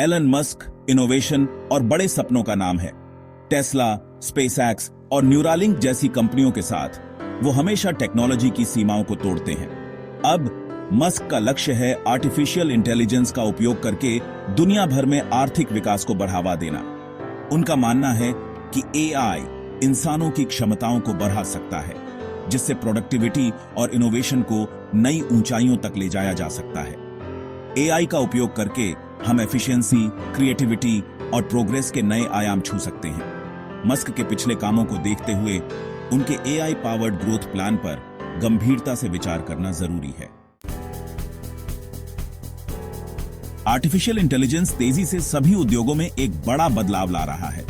Elon Musk innovation और बड़े सपनों का नाम है। टेस्ला, स्पेसएक्स और न्यूरालिंक जैसी कंपनियों के साथ वो हमेशा टेक्नोलॉजी की सीमाओं को तोड़ते हैं। अब मस्क का लक्ष्य है आर्टिफिशियल इंटेलिजेंस का उपयोग करके दुनिया भर में आर्थिक विकास को बढ़ावा देना। उनका मानना है कि एआई इंसानों की क्षमताओं को बढ़ा सकता है, जिससे प्रोडक्टिविटी और इनोवेशन को नई ऊंचाइयों तक ले जाया जा सकता है। एआई का उपयोग करके हम एफिशिएंसी, क्रिएटिविटी और प्रोग्रेस के नए आयाम छू सकते हैं। मस्क के पिछले कामों को देखते हुए उनके एआई पावर्ड ग्रोथ प्लान पर गंभीरता से विचार करना जरूरी है। आर्टिफिशियल इंटेलिजेंस तेजी से सभी उद्योगों में एक बड़ा बदलाव ला रहा है।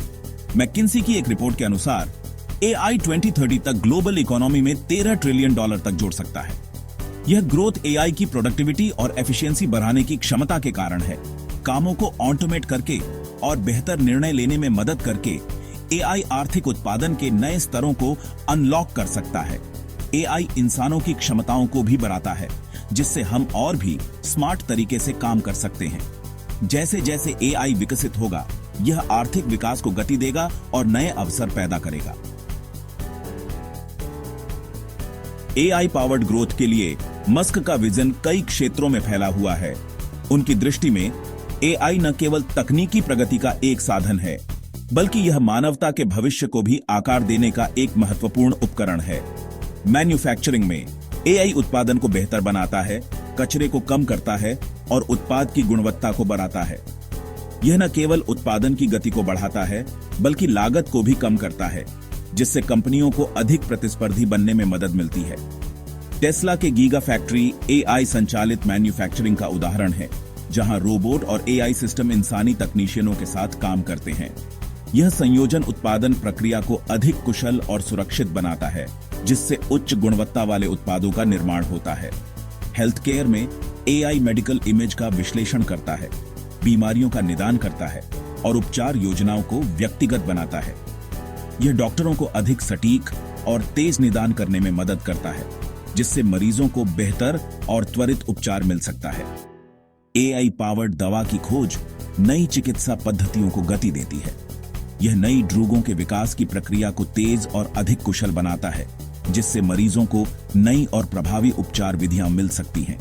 मैकिंसी की एक रिपोर्ट के अनुसार एआई 2030 तक ग्लोबल इकोनॉमी में $13 ट्रिलियन तक जोड़ सकता है। यह ग्रोथ एआई की प्रोडक्टिविटी और एफिशिएंसी बढ़ाने की क्षमता के कारण है। कामों को ऑटोमेट करके और बेहतर निर्णय लेने में मदद करके एआई आर्थिक उत्पादन के नए स्तरों को अनलॉक कर सकता है। एआई इंसानों की क्षमताओं को भी बढ़ाता है, जिससे हम और भी स्मार्ट तरीके से काम कर सकते हैं। जैसे जैसे एआई विकसित होगा, यह आर्थिक विकास को गति देगा और नए अवसर पैदा करेगा। एआई पावर्ड ग्रोथ के लिए मस्क का विजन कई क्षेत्रों में फैला हुआ है। उनकी दृष्टि में एआई न केवल तकनीकी प्रगति का एक साधन है, बल्कि यह मानवता के भविष्य को भी आकार देने का एक महत्वपूर्ण उपकरण है। मैन्युफैक्चरिंग में एआई उत्पादन को बेहतर बनाता है, कचरे को कम करता है और उत्पाद की गुणवत्ता को बढ़ाता है। यह न केवल उत्पादन की गति को बढ़ाता है, बल्कि लागत को भी कम करता है, जिससे कंपनियों को अधिक प्रतिस्पर्धी बनने में मदद मिलती है। टेस्ला के गीगा फैक्ट्री एआई संचालित मैन्युफैक्चरिंग का उदाहरण है, जहां रोबोट और एआई सिस्टम इंसानी तकनीशियनों के साथ काम करते हैं। यह संयोजन उत्पादन प्रक्रिया को अधिक कुशल और सुरक्षित बनाता है, जिससे उच्च गुणवत्ता वाले उत्पादों का निर्माण होता है। हेल्थ केयर में एआई मेडिकल इमेज का विश्लेषण करता है, बीमारियों का निदान करता है और उपचार योजनाओं को व्यक्तिगत बनाता है। यह डॉक्टरों को अधिक सटीक और तेज निदान करने में मदद करता है, जिससे मरीजों को बेहतर और त्वरित उपचार मिल सकता है। एआई पावर्ड दवा की खोज नई चिकित्सा पद्धतियों को गति देती है। यह नई ड्रगों के विकास की प्रक्रिया को तेज और अधिक कुशल बनाता है, जिससे मरीजों को नई और प्रभावी उपचार विधियां मिल सकती हैं।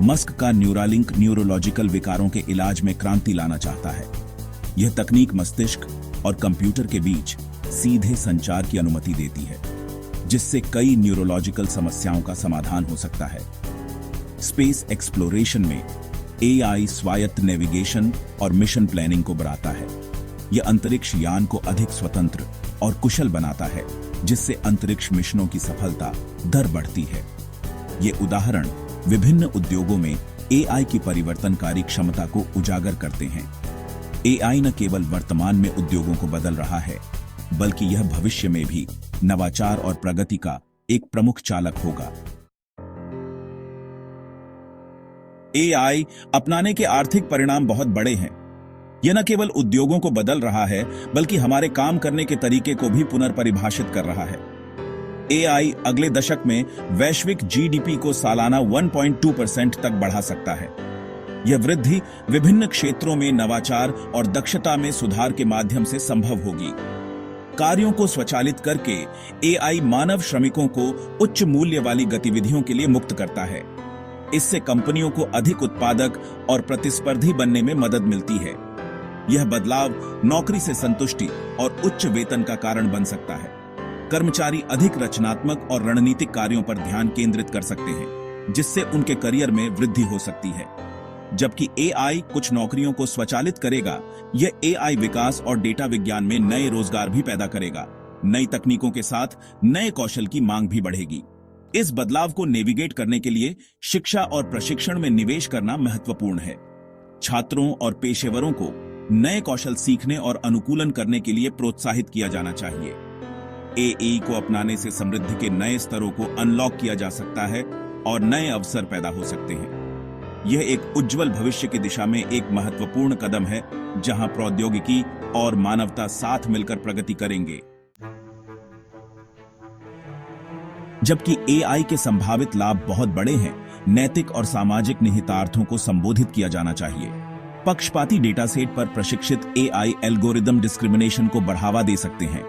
मस्क का न्यूरालिंक न्यूरोलॉजिकल विकारों के इलाज में क्रांति लाना चाहता है। यह तकनीक मस्तिष्क और कंप्यूटर के बीच सीधे संचार की अनुमति देती है, जिससे कई न्यूरोलॉजिकल समस्याओं का समाधान हो सकता है। स्पेस एक्सप्लोरेशन में एआई स्वायत्त नेविगेशन और मिशन प्लानिंग को बढ़ाता है। यह अंतरिक्ष यान को अधिक स्वतंत्र और कुशल बनाता है, जिससे अंतरिक्ष मिशनों की सफलता दर बढ़ती है। ये उदाहरण विभिन्न उद्योगों में एआई की परिवर्तनकारी क्षमता को उजागर करते हैं। एआई न केवल वर्तमान में उद्योगों को बदल रहा है, बल्कि यह भविष्य में भी नवाचार और प्रगति का एक प्रमुख चालक होगा। एआई अपनाने के आर्थिक परिणाम बहुत बड़े हैं। यह न केवल उद्योगों को बदल रहा है, बल्कि हमारे काम करने के तरीके को भी पुनर्परिभाषित कर रहा है। एआई अगले दशक में वैश्विक जीडीपी को सालाना 1.2% तक बढ़ा सकता है। यह वृद्धि विभिन्न क्षेत्रों में नवाचार और दक्षता में सुधार के माध्यम से संभव होगी। कार्यों को स्वचालित करके एआई मानव श्रमिकों को उच्च मूल्य वाली गतिविधियों के लिए मुक्त करता है। इससे कंपनियों को अधिक उत्पादक और प्रतिस्पर्धी बनने में मदद मिलती है। यह बदलाव नौकरी से संतुष्टि और उच्च वेतन का कारण बन सकता है। कर्मचारी अधिक रचनात्मक और रणनीतिक कार्यों पर ध्यान केंद्रित कर सकते हैं, जिससे उनके करियर में वृद्धि हो सकती है। जबकि एआई कुछ नौकरियों को स्वचालित करेगा, यह एआई विकास और डेटा विज्ञान में नए रोजगार भी पैदा करेगा। नई तकनीकों के साथ नए कौशल की मांग भी बढ़ेगी। इस बदलाव को नेविगेट करने के लिए शिक्षा और प्रशिक्षण में निवेश करना महत्वपूर्ण है। छात्रों और पेशेवरों को नए कौशल सीखने और अनुकूलन करने के लिए प्रोत्साहित किया जाना चाहिए। एआई को अपनाने से समृद्धि के नए स्तरों को अनलॉक किया जा सकता है और नए अवसर पैदा हो सकते हैं। यह एक उज्जवल भविष्य की दिशा में एक महत्वपूर्ण कदम है, जहां प्रौद्योगिकी और मानवता साथ मिलकर प्रगति करेंगे। जबकि एआई के संभावित लाभ बहुत बड़े हैं, नैतिक और सामाजिक निहितार्थों को संबोधित किया जाना चाहिए। पक्षपाती डेटा सेट पर प्रशिक्षित एआई एल्गोरिदम डिस्क्रिमिनेशन को बढ़ावा दे सकते हैं।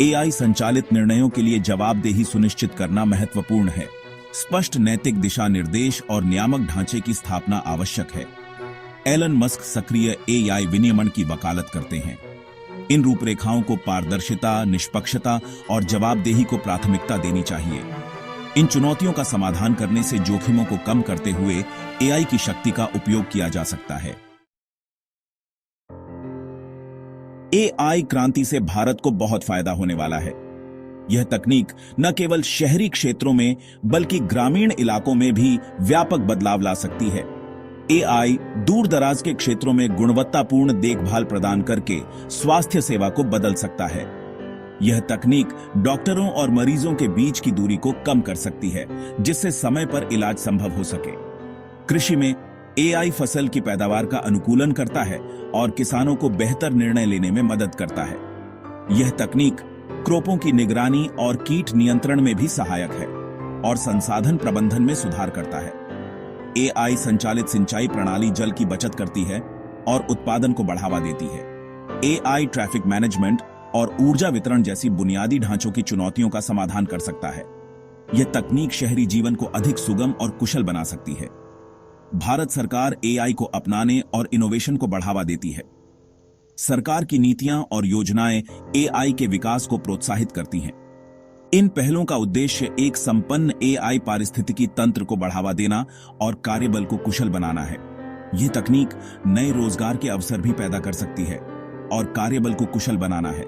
एआई संचालित निर्णयों के लिए जवाबदेही सुनिश्चित करना महत्वपूर्ण है। स्पष्ट नैतिक दिशा निर्देश और नियामक ढांचे की स्थापना आवश्यक है। एलन मस्क सक्रिय एआई विनियमन की वकालत करते हैं। इन रूपरेखाओं को पारदर्शिता, निष्पक्षता और जवाबदेही को प्राथमिकता देनी चाहिए। इन चुनौतियों का समाधान करने से जोखिमों को कम करते हुए एआई की शक्ति का उपयोग किया जा सकता है। एआई क्रांति से भारत को बहुत फायदा होने वाला है। यह तकनीक न केवल शहरी क्षेत्रों में बल्कि ग्रामीण इलाकों में भी व्यापक बदलाव ला सकती है। एआई दूर दराज के क्षेत्रों में गुणवत्तापूर्ण देखभाल प्रदान करके स्वास्थ्य सेवा को बदल सकता है। यह तकनीक डॉक्टरों और मरीजों के बीच की दूरी को कम कर सकती है, जिससे समय पर इलाज संभव हो सके। कृषि में एआई फसल की पैदावार का अनुकूलन करता है और किसानों को बेहतर निर्णय लेने में मदद करता है। यह तकनीक क्रोपों की निगरानी और कीट नियंत्रण में भी सहायक है और संसाधन प्रबंधन में सुधार करता है। एआई संचालित सिंचाई प्रणाली जल की बचत करती है और उत्पादन को बढ़ावा देती है। एआई ट्रैफिक मैनेजमेंट और ऊर्जा वितरण जैसी बुनियादी ढांचों की चुनौतियों का समाधान कर सकता है। यह तकनीक शहरी जीवन को अधिक सुगम और कुशल बना सकती है। भारत सरकार एआई को अपनाने और इनोवेशन को बढ़ावा देती है। सरकार की नीतियां और योजनाएं एआई के विकास को प्रोत्साहित करती हैं। इन पहलों का उद्देश्य एक संपन्न एआई पारिस्थितिकी तंत्र को बढ़ावा देना और कार्यबल को कुशल बनाना है। यह तकनीक नए रोजगार के अवसर भी पैदा कर सकती है और कार्यबल को कुशल बनाना है।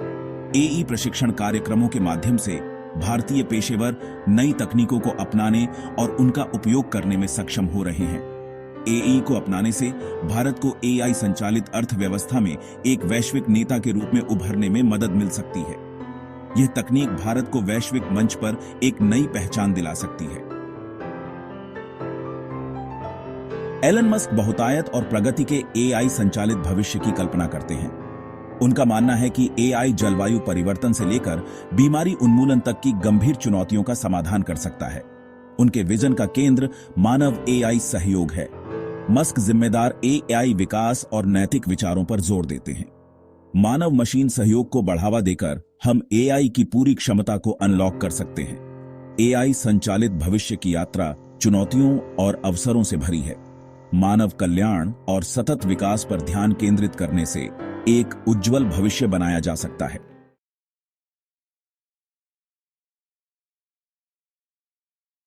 एआई प्रशिक्षण कार्यक्रमों के माध्यम से भारतीय पेशेवर नई तकनीकों को अपनाने और उनका उपयोग करने में सक्षम हो रहे हैं। एआई को अपनाने से भारत को एआई संचालित अर्थव्यवस्था में एक वैश्विक नेता के रूप में उभरने में मदद मिल सकती है। यह तकनीक भारत को वैश्विक मंच पर एक नई पहचान दिला सकती है। एलन मस्क बहुतायत और प्रगति के एआई संचालित भविष्य की कल्पना करते हैं। उनका मानना है कि एआई जलवायु परिवर्तन से लेकर बीमारी उन्मूलन तक की गंभीर चुनौतियों का समाधान कर सकता है। उनके विजन का केंद्र मानव एआई सहयोग है। मस्क जिम्मेदार एआई विकास और नैतिक विचारों पर जोर देते हैं। मानव मशीन सहयोग को बढ़ावा देकर हम एआई की पूरी क्षमता को अनलॉक कर सकते हैं। एआई संचालित भविष्य की यात्रा चुनौतियों और अवसरों से भरी है। मानव कल्याण और सतत विकास पर ध्यान केंद्रित करने से एक उज्जवल भविष्य बनाया जा सकता है।